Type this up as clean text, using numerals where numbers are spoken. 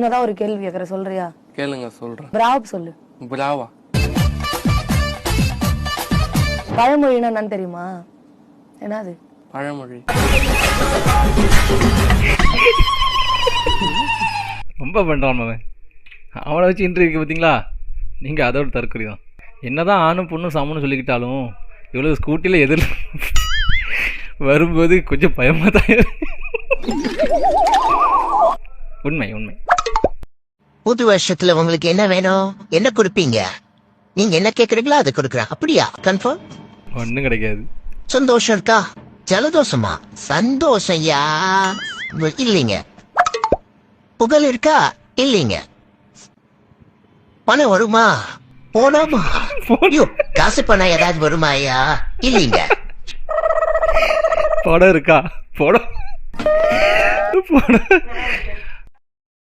என்னதான் ஒரு கேள்வி கேக்குற, சொல்றியா? கேளுங்க சொல்றேன். பிராவ் சொல்லு. பிராவா? பழமொழினா என்னன்னு தெரியுமா? என்னது பழமொழி? ரொம்ப பண்றான் அவன். அவனை வச்சு இன்டர்வியூக்கு பார்த்தீங்களா? நீங்கள் அதோட தற்கொலை தான். என்னதான் ஆணும் பொண்ணும் சமம்னு சொல்லிக்கிட்டாலும் இவ்வளோ ஸ்கூட்டியில் எதிர் வரும்போது கொஞ்சம் பயமாக தான். உண்மை உண்மை. புது வருஷத்துல உங்களுக்கு என்ன வேணும், என்ன கொடுப்பீங்க? நீங்க என்ன கேக்குறீங்களோ அதை கொடுக்குறேன். அப்படியா? கன்ஃபார்ம்? ஒன்றும் கிடைக்காது. சந்தோஷம் இருக்கா? ஜலதோஷமா? சந்தோஷம் யா இல்லைங்க. புகழ் இருக்கா? இல்லைங்க. பணம் வருமா? போனாமா? ஐயோ, காசு பணம் ஏதாவது வருமா ஐயா? இல்லைங்க. படம் இருக்கா? படம்